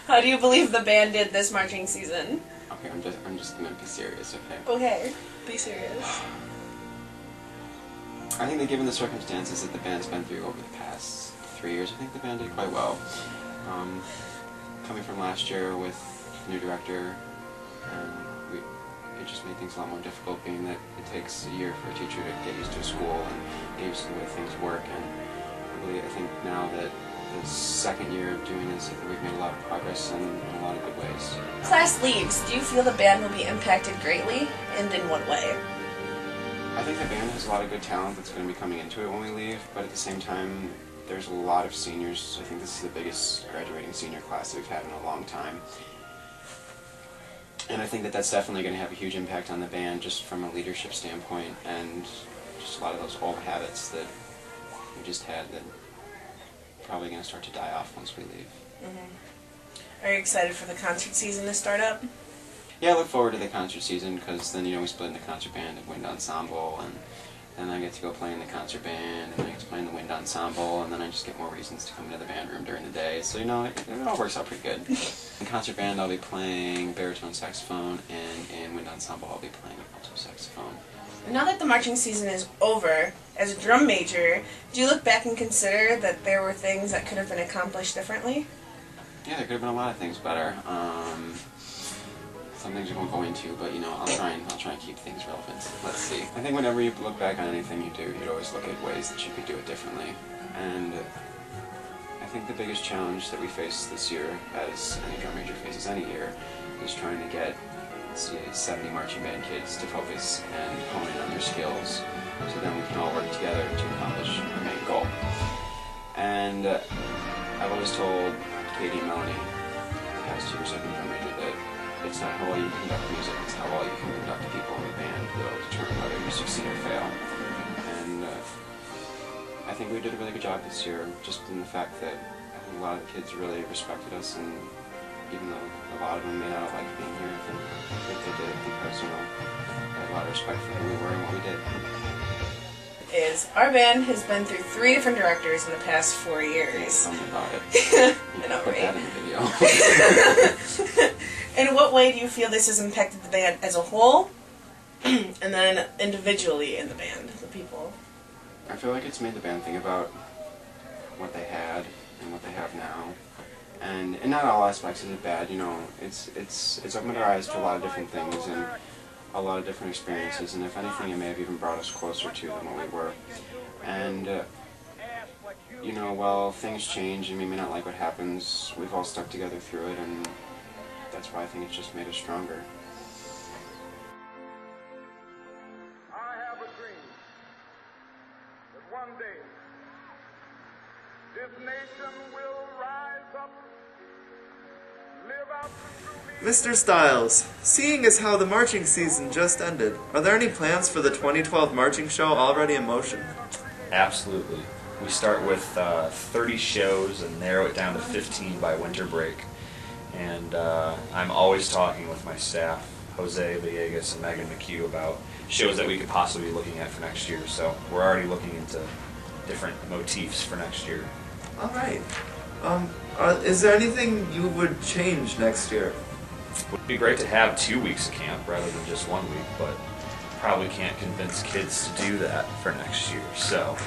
How do you believe the band did this marching season? Okay, I'm just gonna be serious, okay? Okay, be serious. I think that given the circumstances that the band's been through over the past 3 years, I think the band did quite well. Coming from last year with a new director, it just made things a lot more difficult, being that it takes a year for a teacher to get used to a school and get used to the way things work. And I think now that the second year of doing this, I think we've made a lot of progress in a lot of good ways. Class leaves, do you feel the band will be impacted greatly, and in what way? I think the band has a lot of good talent that's going to be coming into it when we leave, but at the same time, there's a lot of seniors. I think this is the biggest graduating senior class that we've had in a long time. And I think that that's definitely going to have a huge impact on the band, just from a leadership standpoint, and just a lot of those old habits that we just had that are probably going to start to die off once we leave. Mm-hmm. Are you excited for the concert season to start up? Yeah, I look forward to the concert season, because then, we split in the concert band and wind ensemble, and then I get to go play in the concert band, and I get to play in the wind ensemble, and then I just get more reasons to come into the band room during the day. So, it all works out pretty good. In concert band, I'll be playing baritone saxophone, and in wind ensemble, I'll be playing alto saxophone. Now that the marching season is over, as a drum major, do you look back and consider that there were things that could have been accomplished differently? Yeah, there could have been a lot of things better. Some things I won't go into, but I'll try and keep things relevant. Let's see. I think whenever you look back on anything you do, you'd always look at ways that you could do it differently. And I think the biggest challenge that we face this year, as any drum major faces any year, is trying to get 70 marching band kids to focus and hone in on their skills, so then we can all work together to accomplish our main goal. And I've always told Katie and Melanie, the past 2 years I've been drum major, that it's not how well you conduct music, it's how well you can conduct people in the band that will determine whether you succeed or fail. And I think we did a really good job this year, just in the fact that I think a lot of the kids really respected us, and even though a lot of them may not have liked being here, I think they did it because, they had a lot of respect for who we were and what we did. Our band has been through 3 different directors in the past 4 years. Tell me about it. I know, put right? that in the video. In what way do you feel this has impacted the band as a whole, and then individually in the band, the people? I feel like it's made the band think about what they had and what they have now. And in not all aspects is it bad, it's opened our eyes to a lot of different things and a lot of different experiences, and if anything it may have even brought us closer to than what we were. And while things change and we may not like what happens, we've all stuck together through it, and that's why I think it's just made us stronger. I have a dream that one day this nation will rise up, live out the true Mr. Stiles, seeing as how the marching season just ended, are there any plans for the 2012 marching show already in motion? Absolutely. We start with 30 shows and narrow it down to 15 by winter break. And I'm always talking with my staff, Jose Villegas and Megan McHugh, about shows that we could possibly be looking at for next year. So we're already looking into different motifs for next year. All right. Is there anything you would change next year? It would be great to have 2 weeks of camp rather than just 1 week, but probably can't convince kids to do that for next year. So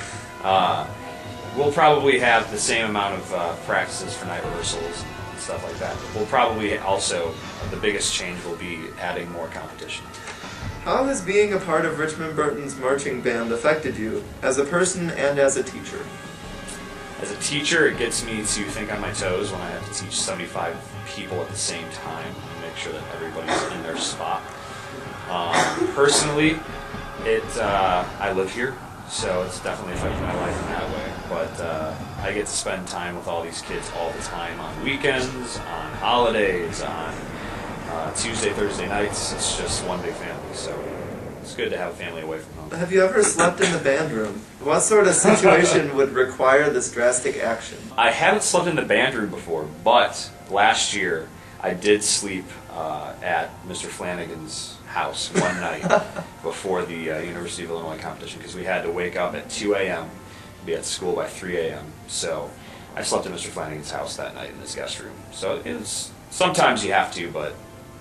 we'll probably have the same amount of practices for night rehearsals and stuff like that. We'll probably also, the biggest change will be adding more competition. How has being a part of Richmond-Burton's marching band affected you, as a person and as a teacher? As a teacher, it gets me to think on my toes when I have to teach 75 people at the same time and make sure that everybody's in their spot. Personally, I live here, so it's definitely affected my life in that way. But I get to spend time with all these kids all the time, on weekends, on holidays, on Tuesday, Thursday nights. It's just one big family, so it's good to have a family away from home. Have you ever slept in the band room? What sort of situation would require this drastic action? I haven't slept in the band room before, but last year I did sleep at Mr. Flanagan's house one night before the University of Illinois competition, because we had to wake up at 2 a.m., be at school by 3 a.m. So I slept in Mr. Flanagan's house that night in his guest room. So it's sometimes you have to, but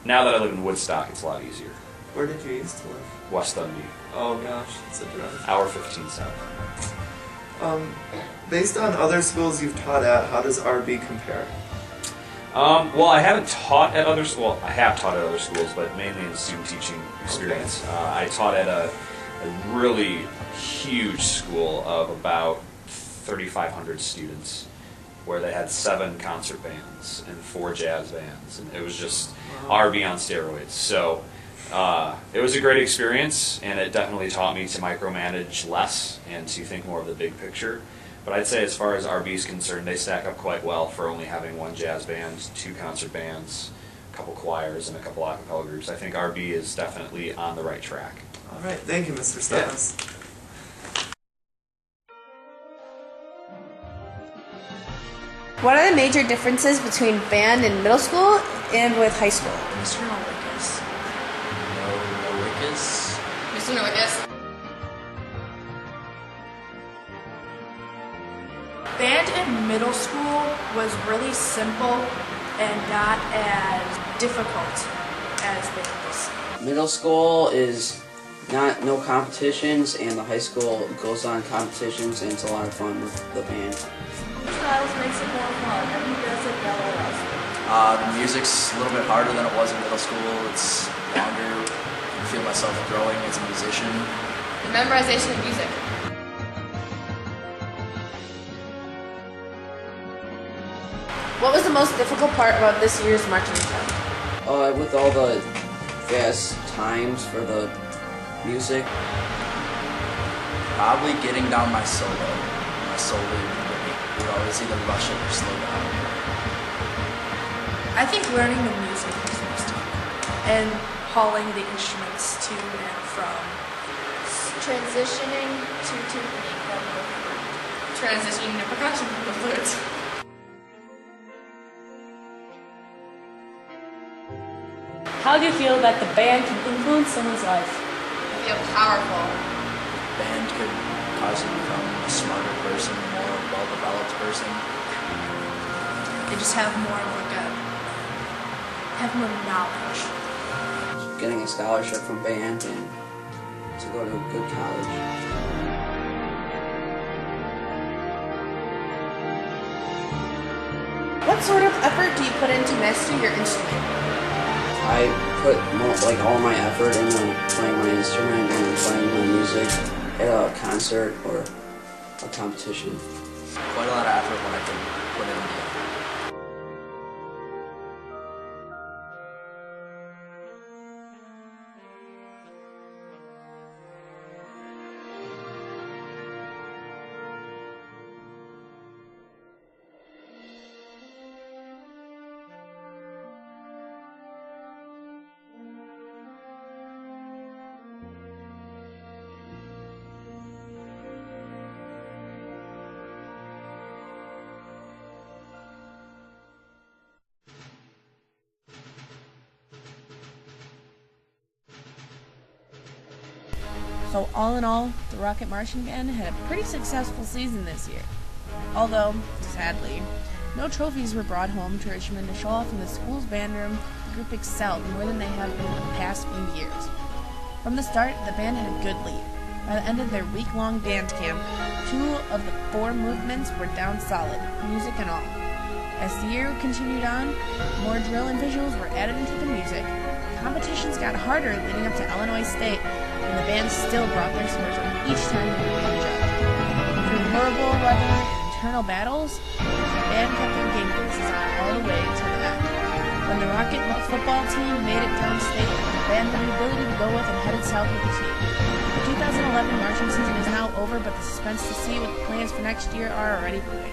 now that I live in Woodstock, it's a lot easier. Where did you used to live? West Dundee, Oh gosh, it's a drive. hour 15 south. Based on other schools you've taught at, how does RB compare? Well, I haven't taught at other schools. Well, I have taught at other schools, but mainly in student teaching experience. I taught at a really huge school of about 3,500 students, where they had 7 concert bands and 4 jazz bands, and it was just RB on steroids. So it was a great experience, and it definitely taught me to micromanage less and to think more of the big picture. But I'd say as far as RB is concerned, they stack up quite well for only having 1 jazz band, 2 concert bands, a couple choirs, and a couple a cappella groups. I think RB is definitely on the right track. All right, thank you, Mr. Stephens. What are the major differences between band in middle school and with high school? Mr. Nowickas. Nowickas. Mr. Nowickas. Band in middle school was really simple and not as difficult as band is. Middle school is no competitions, and the high school goes on competitions, and it's a lot of fun with the band. Styles makes it more fun, and he does it better else. The music's a little bit harder than it was in middle school. It's longer. I feel myself growing as a musician. The memorization of music. What was the most difficult part about this year's marching show? With all the fast times for the music. Probably getting down my solo. My solo would always either rush it or slow down. I think learning the music was most difficult, and hauling the instruments to and from. Transitioning to timpani from the flute. Transitioning to percussion from the flute. How do you feel that the band can influence someone's life? I feel powerful. Band could cause you to become a smarter person, a more well-developed person. They just have more of like have more knowledge. Getting a scholarship from band and to go to a good college. What sort of effort do you put in to master your instrument? I put all my effort into playing my instrument and playing my music at a concert or a competition. Quite a lot of effort when I can put in the effort. So all in all, the Rocket Marching Band had a pretty successful season this year. Although, sadly, no trophies were brought home to Richmond to show off in the school's band room. The group excelled more than they have been in the past few years. From the start, the band had a good lead. By the end of their week-long band camp, 2 of the 4 movements were down solid, music and all. As the year continued on, more drill and visuals were added into the music. Competitions got harder leading up to Illinois State, and the band still brought their swords each time they were being judged. Through horrible weather and internal battles, the band kept their game faces on all the way to the end. When the Rocket football team made it downstate, the band had the ability to go with and headed south with the team. The 2011 marching season is now over, but the suspense to see what the plans for next year are already brewing.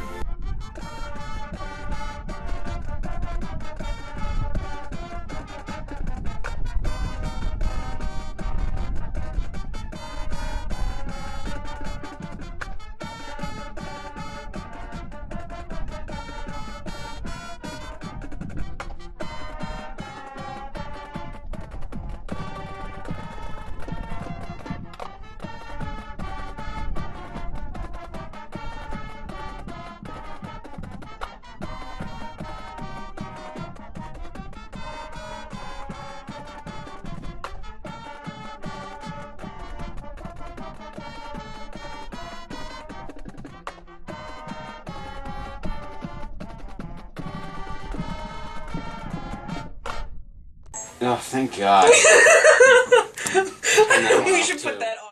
Oh, thank God. You should put that on.